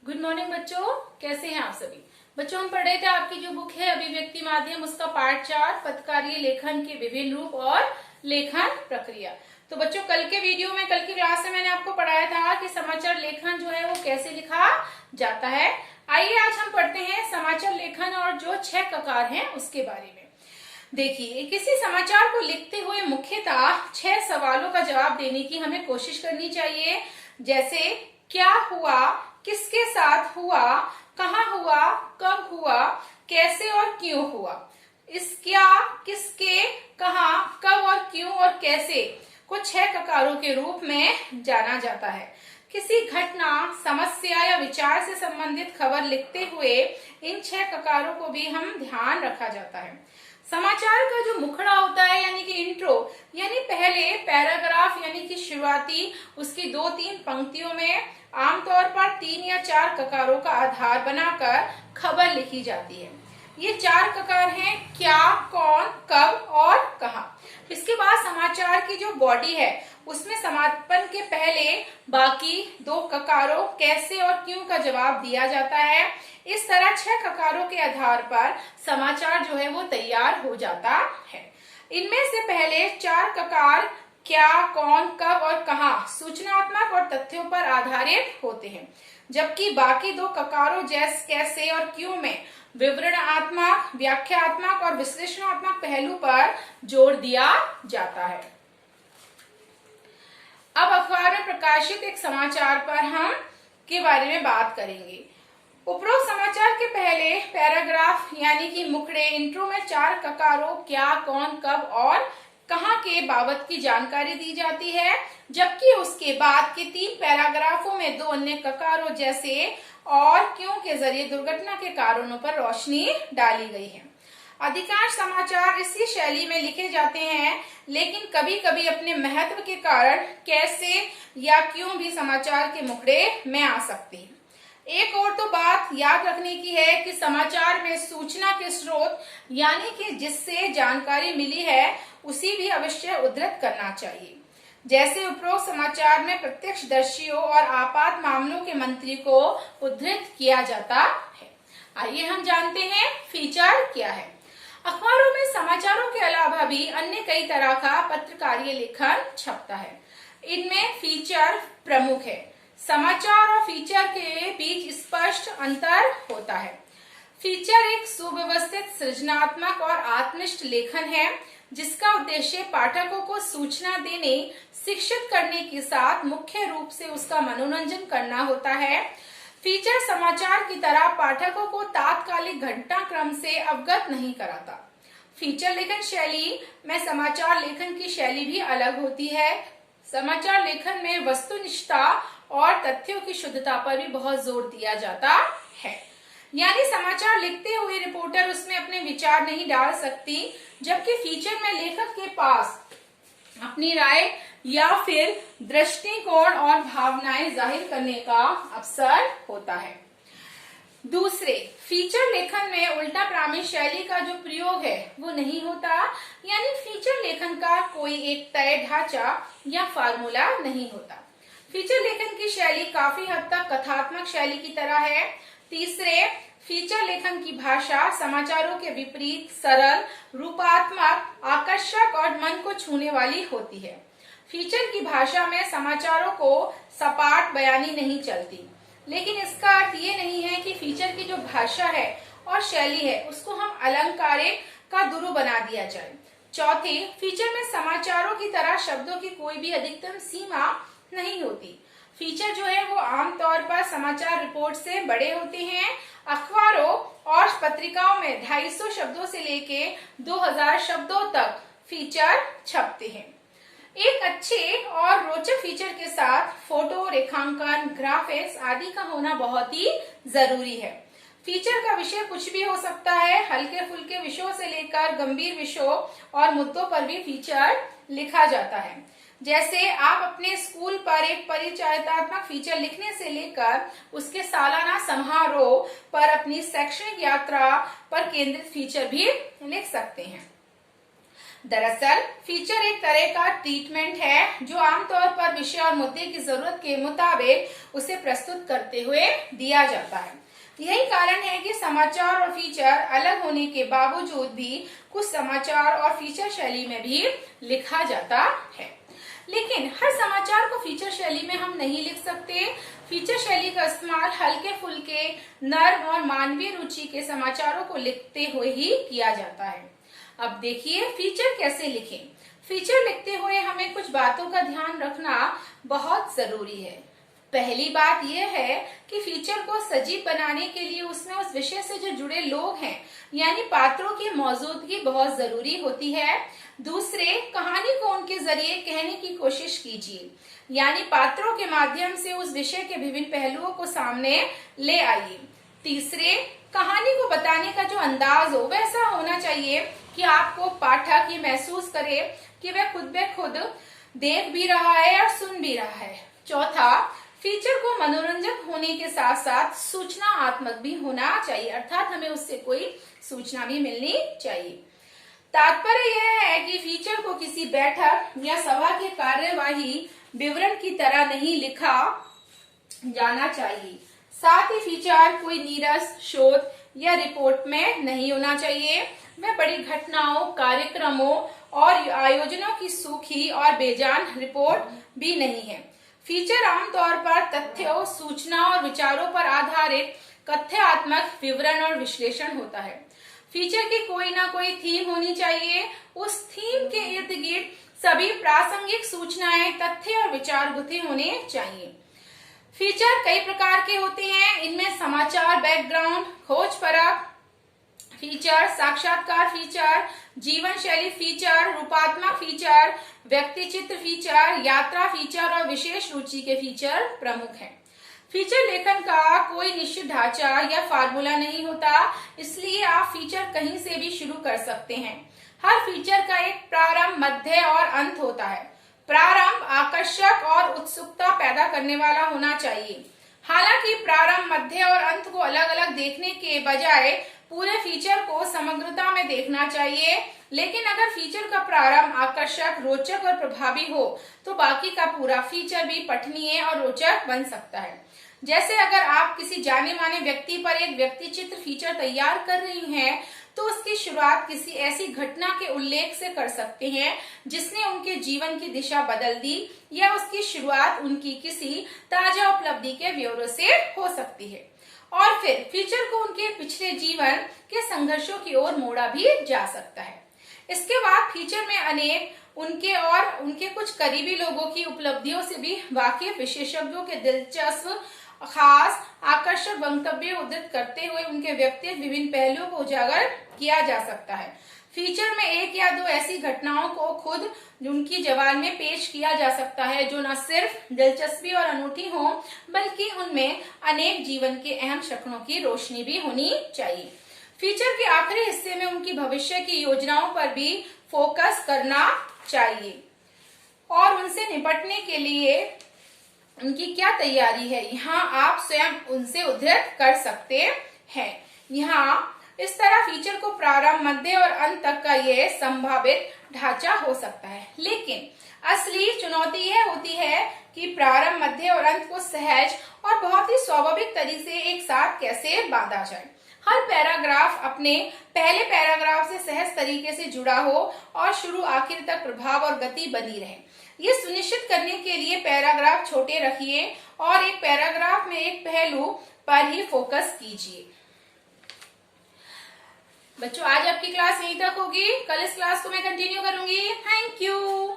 Good morning बच्चों, कैसे हैं आप सभी। बच्चों, हम पढ़ रहे थे आपकी जो बुक है अभिव्यक्ति माध्यम, उसका पार्ट 4 पत्रकारीय लेखन के विभिन्न रूप और लेखन प्रक्रिया। तो बच्चों, कल की क्लास में मैंने आपको पढ़ाया था कि समाचार लेखन जो है वो कैसे लिखा जाता है। आइए आज हम पढ़ते हैं समाचार लेखन और जो 6 ककार हैं उसके बारे में। देखिए, किसी समाचार को लिखते हुए मुख्यतः 6 सवालों का जवाब देने की हमें कोशिश करनी चाहिए। जैसे क्या हुआ, किसके साथ हुआ, कहाँ हुआ, कब हुआ, कैसे और क्यों हुआ। इस क्या, किसके, कहाँ, कब और क्यों और कैसे को 6 ककारों के रूप में जाना जाता है। किसी घटना, समस्या या विचार से संबंधित खबर लिखते हुए इन 6 ककारों को भी हम ध्यान रखा जाता है। समाचार का जो मुखड़ा होता है यानी कि इंट्रो, यानी पहले पैराग्राफ यानी कि शुरुआती उसकी 2-3 पंक्तियों में आमतौर पर 3 या 4 ककारों का आधार बनाकर खबर लिखी जाती है। ये 4 ककार हैं, क्या, कौन, कब और कहाँ। इसके बाद समाचार की जो बॉडी है उसमें समापन के पहले बाकी 2 ककारों कैसे और क्यों का जवाब दिया जाता है। इस तरह 6 ककारों के आधार पर समाचार जो है वो तैयार हो जाता है। इनमें से पहले 4 ककार क्या, कौन, कब और कहाँ सूचनात्मक और तथ्यों पर आधारित होते हैं, जबकि बाकी 2 ककारों जैसे कैसे और क्यों में विवरणात्मक, व्याख्यात्मक और विश्लेषणात्मक पहलू पर जोर दिया जाता है। अब अखबार में प्रकाशित एक समाचार पर हम के बारे में बात करेंगे। उपरोक्त समाचार के पहले पैराग्राफ यानी कि मुखड़े इंट्रो में 4 ककारों क्या, कौन, कब और कहाँ के बाबत की जानकारी दी जाती है, जबकि उसके बाद के 3 पैराग्राफों में 2 अन्य ककारों जैसे और क्यों के जरिए दुर्घटना के कारणों पर रोशनी डाली गई है। अधिकांश समाचार इसी शैली में लिखे जाते हैं, लेकिन कभी कभी अपने महत्व के कारण कैसे या क्यों भी समाचार के मुखड़े में आ सकती है। एक और तो बात याद रखने की है कि समाचार में सूचना के स्रोत यानी कि जिससे जानकारी मिली है उसी भी अवश्य उद्धृत करना चाहिए। जैसे उपरोक्त समाचार में प्रत्यक्षदर्शियों और आपात मामलों के मंत्री को उद्धृत किया जाता है। आइए हम जानते हैं फीचर क्या है। अखबारों में समाचारों के अलावा भी अन्य कई तरह का पत्रकारीय लेखन छपता है। इनमें फीचर प्रमुख है। समाचार और फीचर के बीच स्पष्ट अंतर होता है। फीचर एक सुव्यवस्थित, सृजनात्मक और आत्मनिष्ठ लेखन है जिसका उद्देश्य पाठकों को सूचना देने, शिक्षित करने के साथ मुख्य रूप से उसका मनोरंजन करना होता है। फीचर समाचार की तरह पाठकों को तात्कालिक घटनाक्रम से अवगत नहीं कराता। फीचर लेखन शैली में समाचार लेखन की शैली भी अलग होती है। समाचार लेखन में वस्तुनिष्ठता और तथ्यों की शुद्धता पर भी बहुत जोर दिया जाता है। यानी समाचार लिखते हुए रिपोर्टर उसमें अपने विचार नहीं डाल सकती, जबकि फीचर में लेखक के पास अपनी राय या फिर दृष्टिकोण और भावनाएं जाहिर करने का अवसर होता है। दूसरे, फीचर लेखन में उल्टा प्रामी शैली का जो प्रयोग है वो नहीं होता, यानी फीचर लेखन का कोई एक तय ढांचा या फार्मूला नहीं होता। फीचर लेखन की शैली काफी हद तक कथात्मक शैली की तरह है। तीसरे, फीचर लेखन की भाषा समाचारों के विपरीत सरल, रूपात्मक, आकर्षक और मन को छूने वाली होती है। फीचर की भाषा में समाचारों को सपाट बयानी नहीं चलती, लेकिन इसका अर्थ ये नहीं है कि फीचर की जो भाषा है और शैली है उसको हम अलंकारिक का दुरु बना दिया जाए। चौथी, फीचर में समाचारों की तरह शब्दों की कोई भी अधिकतम सीमा नहीं होती। फीचर जो है वो आमतौर पर समाचार रिपोर्ट से बड़े होते हैं। अखबारों और पत्रिकाओं में 250 शब्दों से लेके 2000 शब्दों तक फीचर छपते हैं। एक अच्छे और रोचक फीचर के साथ फोटो, रेखांकन, ग्राफिक्स आदि का होना बहुत ही जरूरी है। फीचर का विषय कुछ भी हो सकता है, हल्के फुल्के विषयों से लेकर गंभीर विषयों और मुद्दों पर भी फीचर लिखा जाता है। जैसे आप अपने स्कूल पर एक परिचयात्मक फीचर लिखने से लेकर उसके सालाना समारोह पर अपनी शैक्षणिक यात्रा पर केंद्रित फीचर भी लिख सकते हैं। दरअसल फीचर एक तरह का ट्रीटमेंट है जो आमतौर पर विषय और मुद्दे की जरूरत के मुताबिक उसे प्रस्तुत करते हुए दिया जाता है। यही कारण है कि समाचार और फीचर अलग होने के बावजूद भी कुछ समाचार और फीचर शैली में भी लिखा जाता है। लेकिन हर समाचार को फीचर शैली में हम नहीं लिख सकते। फीचर शैली का इस्तेमाल हल्के फुल्के, नर्म और मानवीय रुचि के समाचारों को लिखते हुए ही किया जाता है। अब देखिए फीचर कैसे लिखें। फीचर लिखते हुए हमें कुछ बातों का ध्यान रखना बहुत जरूरी है। पहली बात यह है कि फीचर को सजीव बनाने के लिए उसमें उस विषय से जो जुड़े लोग हैं यानी पात्रों की मौजूदगी बहुत जरूरी होती है। दूसरे, कहानी को उनके जरिए कहने की कोशिश कीजिए, यानी पात्रों के माध्यम से उस विषय के विभिन्न पहलुओं को सामने ले आइए। तीसरे, कहानी को बताने का जो अंदाज हो वैसा होना चाहिए कि आपको पाठक ये महसूस करे कि वह खुद ब खुद देख भी रहा है और सुन भी रहा है। चौथा, फीचर को मनोरंजक होने के साथ साथ सूचनात्मक भी होना चाहिए, अर्थात हमें उससे कोई सूचना भी मिलनी चाहिए। तात्पर्य यह है कि फीचर को किसी बैठक या सभा के कार्यवाही विवरण की तरह नहीं लिखा जाना चाहिए। साथ ही फीचर कोई नीरस शोध या रिपोर्ट में नहीं होना चाहिए। वह बड़ी घटनाओं, कार्यक्रमों और आयोजनों की सूखी और बेजान रिपोर्ट भी नहीं है। फीचर आमतौर पर तथ्यों, सूचना और विचारों पर आधारित कथ्यात्मक विवरण और विश्लेषण होता है। फीचर की कोई ना कोई थीम होनी चाहिए। उस थीम के इर्द गिर्द सभी प्रासंगिक सूचनाएं, तथ्य और विचार गुथे होने चाहिए। फीचर कई प्रकार के होते हैं। इनमें समाचार बैकग्राउंड, खोज परख फीचर, साक्षात्कार फीचर, जीवन शैली फीचर, रूपात्मक फीचर, व्यक्ति चित्र फीचर, यात्रा फीचर और विशेष रुचि के फीचर प्रमुख हैं। फीचर लेखन का कोई निश्चित ढांचा या फार्मूला नहीं होता, इसलिए आप फीचर कहीं से भी शुरू कर सकते हैं। हर फीचर का एक प्रारंभ, मध्य और अंत होता है। प्रारंभ आकर्षक और उत्सुकता पैदा करने वाला होना चाहिए। हालांकि प्रारंभ, मध्य और अंत को अलग अलग देखने के बजाय पूरे फीचर को समग्रता में देखना चाहिए। लेकिन अगर फीचर का प्रारंभ आकर्षक, रोचक और प्रभावी हो तो बाकी का पूरा फीचर भी पठनीय और रोचक बन सकता है। जैसे अगर आप किसी जाने माने व्यक्ति पर एक व्यक्ति चित्र फीचर तैयार कर रही हैं, तो उसकी शुरुआत किसी ऐसी घटना के उल्लेख से कर सकते हैं जिसने उनके जीवन की दिशा बदल दी, या उसकी शुरुआत उनकी किसी ताजा उपलब्धि के ब्यौरे से हो सकती है। और फिर फीचर को उनके पिछले जीवन के संघर्षों की ओर मोड़ा भी जा सकता है। इसके बाद फीचर में अनेक उनके और उनके कुछ करीबी लोगों की उपलब्धियों से भी वाकिफ विशेषज्ञों के दिलचस्प, खास, आकर्षक वक्तव्य उद्धृत करते हुए उनके व्यक्तिगत विभिन्न पहलुओं को उजागर किया जा सकता है। फीचर में एक या दो ऐसी घटनाओं को खुद उनकी जबान में पेश किया जा सकता है जो न सिर्फ दिलचस्पी और अनूठी हो, बल्कि उनमें अनेक जीवन के अहम क्षणों की रोशनी भी होनी चाहिए। फीचर के आखिरी हिस्से में उनकी भविष्य की योजनाओं पर भी फोकस करना चाहिए और उनसे निपटने के लिए उनकी क्या तैयारी है, यहाँ आप स्वयं उनसे उद्धृत कर सकते हैं। यहाँ इस तरह फीचर को प्रारंभ, मध्य और अंत तक का ये संभावित ढांचा हो सकता है। लेकिन असली चुनौती यह होती है कि प्रारंभ, मध्य और अंत को सहज और बहुत ही स्वाभाविक तरीके से एक साथ कैसे बांधा जाए। हर पैराग्राफ अपने पहले पैराग्राफ से सहज तरीके से जुड़ा हो और शुरू आखिर तक प्रभाव और गति बनी रहे। ये सुनिश्चित करने के लिए पैराग्राफ छोटे रखिए और एक पैराग्राफ में एक पहलू पर ही फोकस कीजिए। बच्चों, आज आपकी क्लास यहीं तक होगी। कल इस क्लास को मैं कंटिन्यू करूंगी। Thank you.